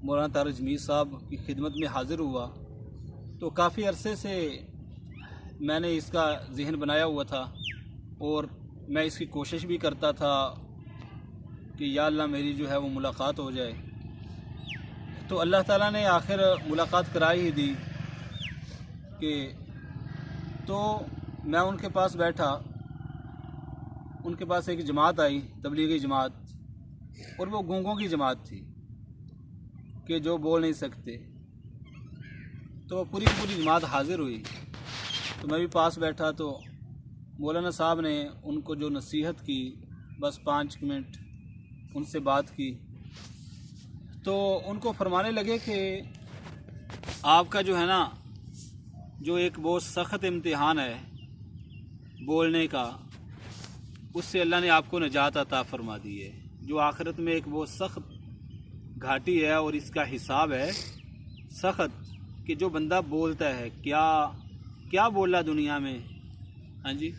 مولانا طارق جمیل صاحب کی خدمت میں حاضر ہوا تو کافی عرصے سے میں نے اس کا ذہن بنایا ہوا تھا اور میں اس کی کوشش بھی کرتا تھا کہ یا اللہ میری جو ہے وہ ملاقات ہو جائے. تو اللہ تعالیٰ نے آخر ملاقات کرائی ہی دی کہ تو میں ان کے پاس بیٹھا. ان کے پاس ایک جماعت آئی، تبلیغی جماعت، اور وہ گونگوں کی جماعت تھی کہ جو بول نہیں سکتے. تو پوری جماعت حاضر ہوئی تو میں بھی پاس بیٹھا. تو مولانا صاحب نے ان کو جو نصیحت کی، بس 5 منٹ ان سے بات کی تو ان کو فرمانے لگے کہ آپ کا جو ہے نا جو ایک بہت سخت امتحان ہے بولنے کا، اس سے اللہ نے آپ کو نجات عطا فرما دی ہے. جو آخرت میں ایک بہت سخت گھاٹی ہے اور اس کا حساب ہے سخت، کہ جو بندہ بولتا ہے کیا بولا دنیا میں، ہاں جی،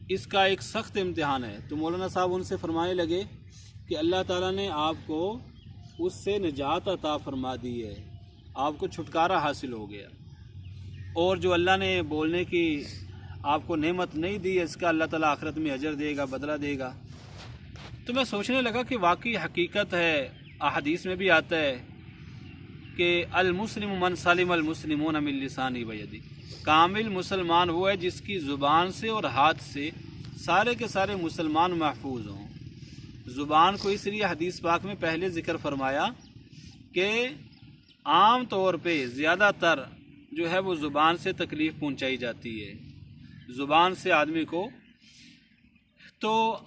اس کا ایک سخت امتحان ہے. تو مولانا صاحب ان سے فرمانے لگے کہ اللہ تعالیٰ نے آپ کو اس سے نجات عطا فرما دی ہے، آپ کو چھٹکارا حاصل ہو گیا. اور جو اللہ نے بولنے کی آپ کو نعمت نہیں دی ہے، اس کا اللہ تعالیٰ آخرت میں اجر دے گا، بدلہ دے گا. تو میں سوچنے لگا کہ واقعی حقیقت ہے، احادیث میں بھی آتا ہے کہ المسلم من سلم المسلمون من لسانی و یدی، کامل مسلمان وہ ہے جس کی زبان سے اور ہاتھ سے سارے کے سارے مسلمان محفوظ ہوں. زبان کو اس لیے حدیث پاک میں پہلے ذکر فرمایا کہ عام طور پہ زیادہ تر جو ہے وہ زبان سے تکلیف پہنچائی جاتی ہے، زبان سے آدمی کو. تو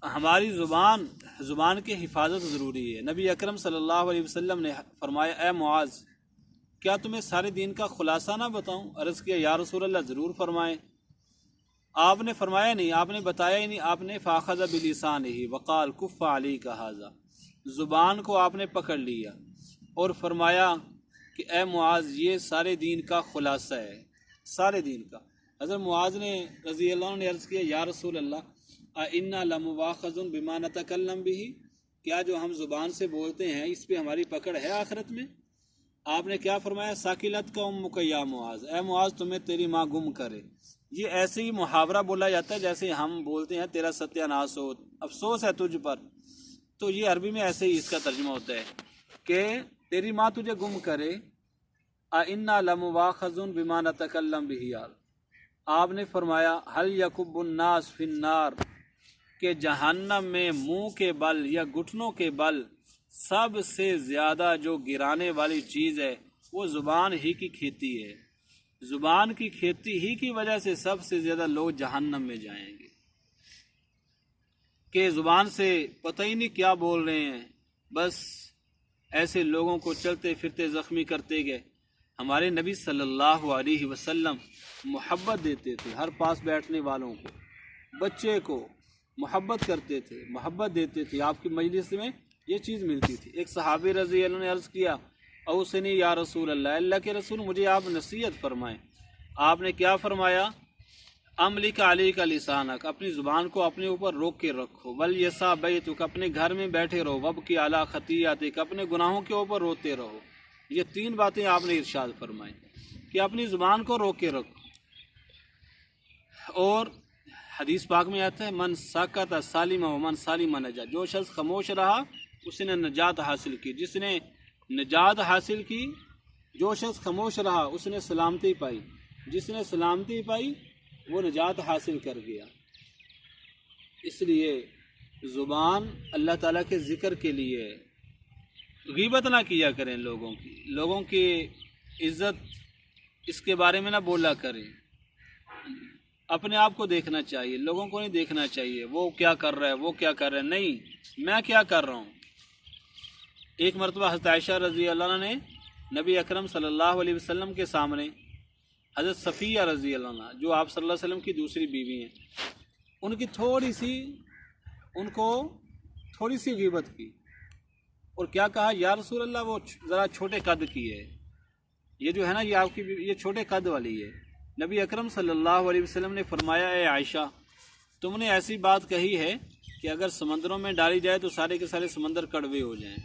ہماری زبان کی حفاظت ضروری ہے. نبی اکرم صلی اللہ علیہ وسلم نے فرمایا اے معاذ، کیا تمہیں سارے دین کا خلاصہ نہ بتاؤں؟ عرض کیا یا رسول اللہ ضرور فرمائیں. آپ نے فرمایا نہیں، آپ نے بتایا ہی نہیں. آپ نے فاخذ بلسانہ وقال کف علیک ھذا، زبان کو آپ نے پکڑ لیا اور فرمایا کہ اے معاذ یہ سارے دین کا خلاصہ ہے، سارے دین کا. حضرت معاذ نے رضی اللہ عنہ نے عرض کیا یا رسول اللہ انا لمواخذ بما نتکلم به، کیا جو ہم زبان سے بولتے ہیں اس پہ ہماری پکڑ ہے آخرت میں؟ آپ نے کیا فرمایا؟ ساکلت کا امک یا معاذ، اے معاذ تمہیں تیری ماں گم کرے. یہ ایسے ہی محاورہ بولا جاتا ہے جیسے ہم بولتے ہیں تیرا ستیہ ناس ہو، افسوس ہے تجھ پر. تو یہ عربی میں ایسے ہی اس کا ترجمہ ہوتا ہے کہ تیری ماں تجھے گم کرے. انا لمواخذ بما نتکلم به، آپ نے فرمایا هل یکب الناس فی النار، کہ جہنم میں منہ کے بل یا گھٹنوں کے بل سب سے زیادہ جو گرانے والی چیز ہے وہ زبان ہی کی کھیتی ہے. زبان کی کھیتی ہی کی وجہ سے سب سے زیادہ لوگ جہنم میں جائیں گے، کہ زبان سے پتہ ہی نہیں کیا بول رہے ہیں، بس ایسے لوگوں کو چلتے پھرتے زخمی کرتے گئے. ہمارے نبی صلی اللہ علیہ وسلم محبت دیتے تھے ہر پاس بیٹھنے والوں کو، بچے کو محبت کرتے تھے، محبت دیتے تھے. آپ کی مجلس میں یہ چیز ملتی تھی. ایک صحابی رضی اللہ عنہ نے عرض کیا اوصنی یا رسول اللہ، اللہ کے رسول مجھے آپ نصیحت فرمائیں. آپ نے کیا فرمایا؟ املک علیک لسانک، اپنی زبان کو اپنے اوپر روک کے رکھو. ولیسع بیتک، اپنے گھر میں بیٹھے رہو. وابکی علی خطیئتک، اپنے گناہوں کے اوپر روتے رہو. یہ 3 باتیں آپ نے ارشاد فرمائیں کہ اپنی زبان کو روک کے رکھو. اور حدیث پاک میں آتا ہے من سکت سالم و من سالم نجا، جو شخص خاموش رہا اس نے نجات حاصل کی. جس نے نجات حاصل کی، جو شخص خاموش رہا اس نے سلامتی پائی. جس نے سلامتی پائی وہ نجات حاصل کر گیا. اس لیے زبان اللہ تعالیٰ کے ذکر کے لیے. غیبت نہ کیا کریں لوگوں کی عزت اس کے بارے میں نہ بولا کریں. اپنے آپ کو دیکھنا چاہیے، لوگوں کو نہیں دیکھنا چاہیے وہ کیا کر رہا ہے، وہ کیا کر رہا ہے، نہیں میں کیا کر رہا ہوں. ایک مرتبہ حضرت عائشہ رضی اللہ عنہ نے نبی اکرم صلی اللہ علیہ وسلم کے سامنے حضرت صفیہ رضی اللہ عنہ جو آپ صلی اللہ علیہ وسلم کی دوسری بیوی ہیں، ان کی تھوڑی سی غیبت کی اور کیا کہا یا رسول اللہ وہ ذرا چھوٹے قد کی ہے، یہ جو ہے نا یہ آپ کی یہ چھوٹے قد والی ہے. نبی اکرم صلی اللہ علیہ وسلم نے فرمایا اے عائشہ تم نے ایسی بات کہی ہے کہ اگر سمندروں میں ڈالی جائے تو سارے کے سارے سمندر کڑوے ہو جائیں.